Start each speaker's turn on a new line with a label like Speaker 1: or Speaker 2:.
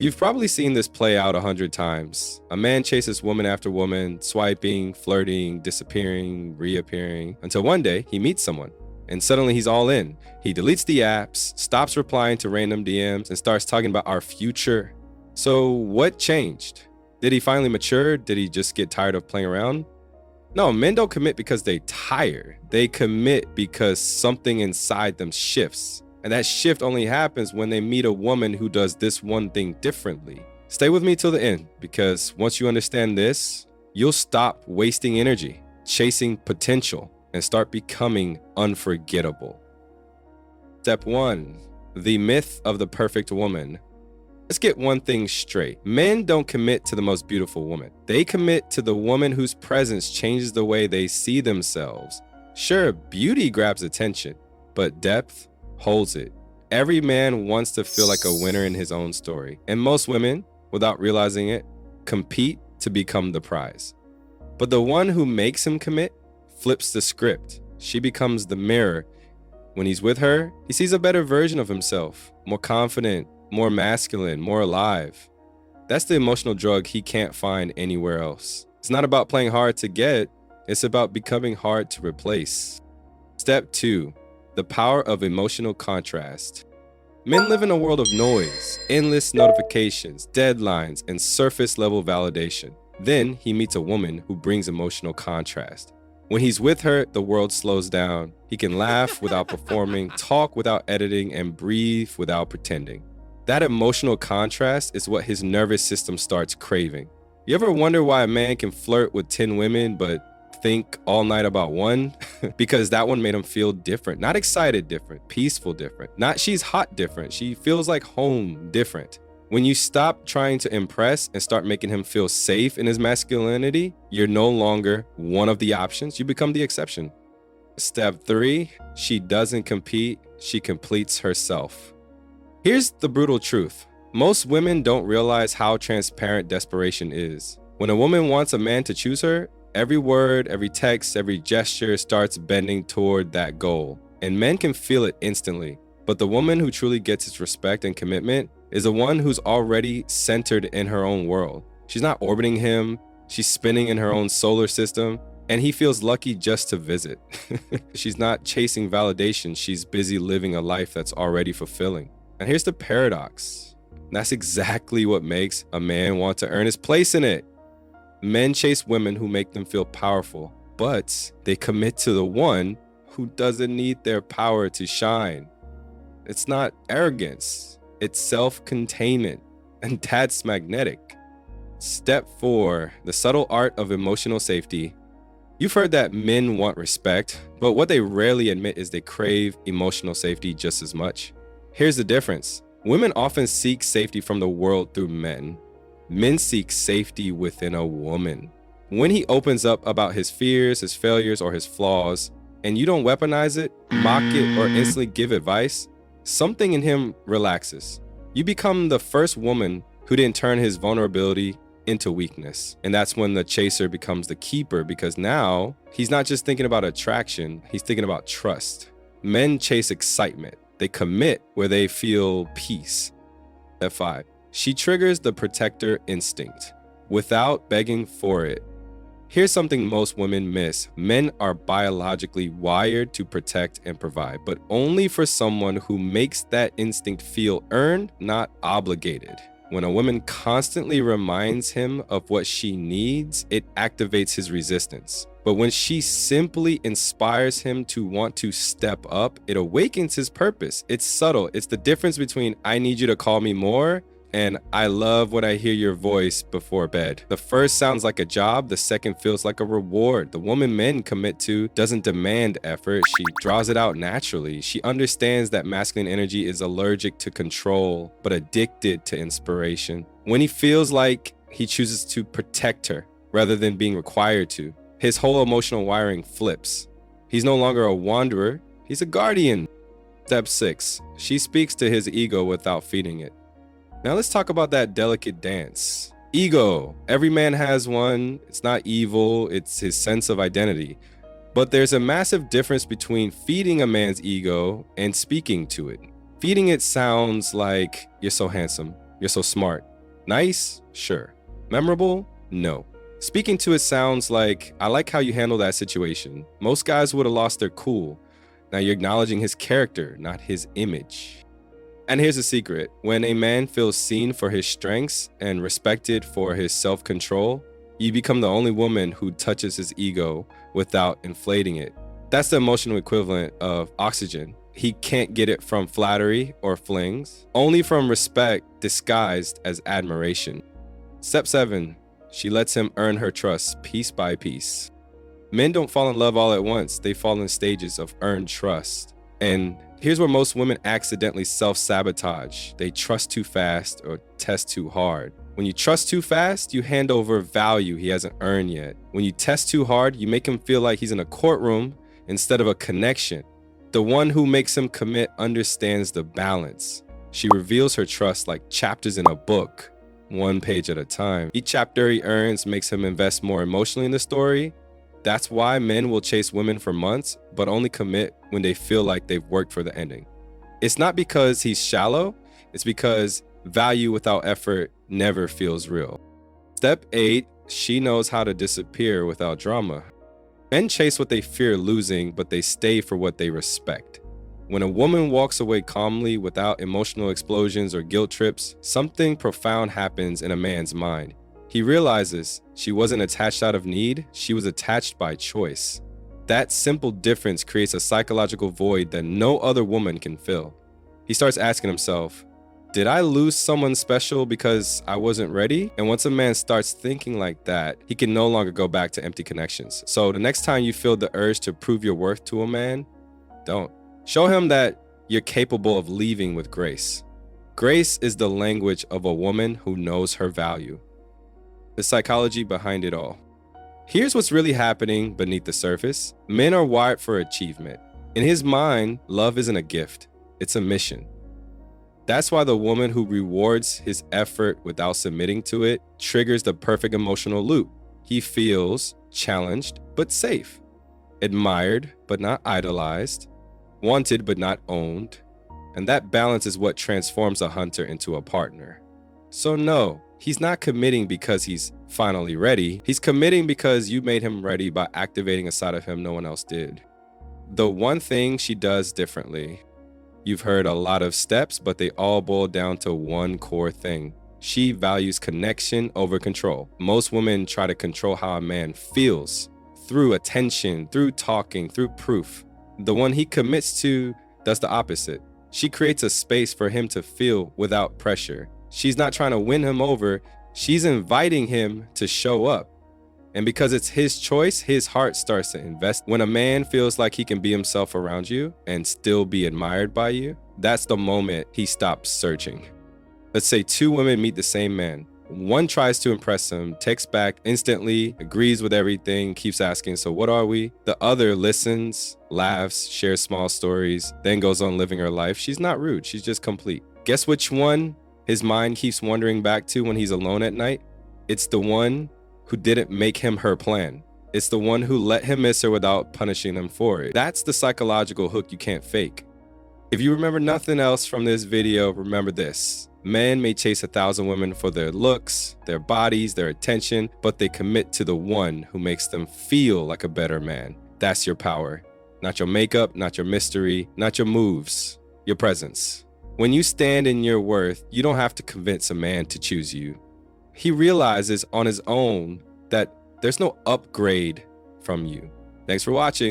Speaker 1: You've probably seen this play out 100 times. A man chases woman after woman, swiping, flirting, disappearing, reappearing, until one day he meets someone. And suddenly he's all in. He deletes the apps, stops replying to random DMs, and starts talking about our future. So what changed? Did he finally mature? Did he just get tired of playing around? No, men don't commit because they tire. They commit because something inside them shifts. And that shift only happens when they meet a woman who does this one thing differently. Stay with me till the end, because once you understand this, you'll stop wasting energy, chasing potential, and start becoming unforgettable. Step 1. The myth of the perfect woman. Let's get one thing straight. Men don't commit to the most beautiful woman. They commit to the woman whose presence changes the way they see themselves. Sure, beauty grabs attention, but depth holds it. Every man wants to feel like a winner in his own story, and most women, without realizing it, compete to become the prize. But the one who makes him commit flips the script. She becomes the mirror. When he's with her, he sees a better version of himself, more confident, more masculine, more alive. That's the emotional drug he can't find anywhere else. It's not about playing hard to get, it's about becoming hard to replace. Step 2. The power of emotional contrast. Men live in a world of noise, endless notifications, deadlines, and surface level validation. Then he meets a woman who brings emotional contrast. When he's with her, the world slows down. He can laugh without performing, talk without editing, and breathe without pretending. That emotional contrast is what his nervous system starts craving. You ever wonder why a man can flirt with 10 women but think all night about one? Because that one made him feel different. Not excited different, peaceful different. Not she's hot different, she feels like home different. When you stop trying to impress and start making him feel safe in his masculinity, you're no longer one of the options, you become the exception. Step 3, she doesn't compete, she completes herself. Here's the brutal truth. Most women don't realize how transparent desperation is. When a woman wants a man to choose her, every word, every text, every gesture starts bending toward that goal. And men can feel it instantly. But the woman who truly gets his respect and commitment is the one who's already centered in her own world. She's not orbiting him, she's spinning in her own solar system, and he feels lucky just to visit. She's not chasing validation, she's busy living a life that's already fulfilling. And here's the paradox. That's exactly what makes a man want to earn his place in it. Men chase women who make them feel powerful, but they commit to the one who doesn't need their power to shine. It's not arrogance, it's self-containment, and that's magnetic. Step 4, the subtle art of emotional safety. You've heard that men want respect, but what they rarely admit is they crave emotional safety just as much. Here's the difference. Women often seek safety from the world through men. Men seek safety within a woman. When he opens up about his fears, his failures, or his flaws, and you don't weaponize it, mock it, or instantly give advice, something in him relaxes. You become the first woman who didn't turn his vulnerability into weakness. And that's when the chaser becomes the keeper, because now he's not just thinking about attraction, he's thinking about trust. Men chase excitement. They commit where they feel peace. Step 5. She triggers the protector instinct without begging for it. Here's something most women miss. Men are biologically wired to protect and provide, but only for someone who makes that instinct feel earned, not obligated. When a woman constantly reminds him of what she needs, it activates his resistance. But when she simply inspires him to want to step up, it awakens his purpose. It's subtle. It's the difference between "I need you to call me more" and "I love when I hear your voice before bed." The first sounds like a job, the second feels like a reward. The woman men commit to doesn't demand effort, she draws it out naturally. She understands that masculine energy is allergic to control, but addicted to inspiration. When he feels like he chooses to protect her rather than being required to, his whole emotional wiring flips. He's no longer a wanderer, he's a guardian. Step 6, she speaks to his ego without feeding it. Now let's talk about that delicate dance. Ego. Every man has one. It's not evil, it's his sense of identity. But there's a massive difference between feeding a man's ego and speaking to it. Feeding it sounds like "you're so handsome, you're so smart, Nice? Sure. Memorable? No. Speaking to it sounds like, I like how you handle that situation. Most guys would have lost their cool. Now you're acknowledging his character, not his image. And here's a secret. When a man feels seen for his strengths and respected for his self-control, you become the only woman who touches his ego without inflating it. That's the emotional equivalent of oxygen. He can't get it from flattery or flings, only from respect disguised as admiration. Step 7. She lets him earn her trust piece by piece. Men don't fall in love all at once. They fall in stages of earned trust. And here's where most women accidentally self-sabotage. They trust too fast or test too hard. When you trust too fast, you hand over value he hasn't earned yet. When you test too hard, you make him feel like he's in a courtroom instead of a connection. The one who makes him commit understands the balance. She reveals her trust like chapters in a book, one page at a time. Each chapter he earns makes him invest more emotionally in the story. That's why men will chase women for months, but only commit when they feel like they've worked for the ending. It's not because he's shallow, it's because value without effort never feels real. Step 8, she knows how to disappear without drama. Men chase what they fear losing, but they stay for what they respect. When a woman walks away calmly without emotional explosions or guilt trips, something profound happens in a man's mind. He realizes she wasn't attached out of need, she was attached by choice. That simple difference creates a psychological void that no other woman can fill. He starts asking himself, did I lose someone special because I wasn't ready? And once a man starts thinking like that, he can no longer go back to empty connections. So the next time you feel the urge to prove your worth to a man, don't. Show him that you're capable of leaving with grace. Grace is the language of a woman who knows her value. The psychology behind it all. Here's what's really happening beneath the surface. Men are wired for achievement. In his mind, love isn't a gift, it's a mission. That's why the woman who rewards his effort without submitting to it triggers the perfect emotional loop. He feels challenged but safe, admired but not idolized, wanted but not owned. And that balance is what transforms a hunter into a partner. So no, he's not committing because he's finally ready. He's committing because you made him ready by activating a side of him no one else did. The one thing she does differently. You've heard a lot of steps, but they all boil down to one core thing. She values connection over control. Most women try to control how a man feels through attention, through talking, through proof. The one he commits to does the opposite. She creates a space for him to feel without pressure. She's not trying to win him over. She's inviting him to show up. And because it's his choice, his heart starts to invest. When a man feels like he can be himself around you and still be admired by you, that's the moment he stops searching. Let's say two women meet the same man. One tries to impress him, texts back instantly, agrees with everything, keeps asking, so what are we? The other listens, laughs, shares small stories, then goes on living her life. She's not rude, she's just complete. Guess which one his mind keeps wandering back to when he's alone at night? It's the one who didn't make him her plan. It's the one who let him miss her without punishing him for it. That's the psychological hook you can't fake. If you remember nothing else from this video, remember this. Men may chase 1,000 women for their looks, their bodies, their attention, but they commit to the one who makes them feel like a better man. That's your power. Not your makeup, not your mystery, not your moves, your presence. When you stand in your worth, you don't have to convince a man to choose you. He realizes on his own that there's no upgrade from you. Thanks for watching.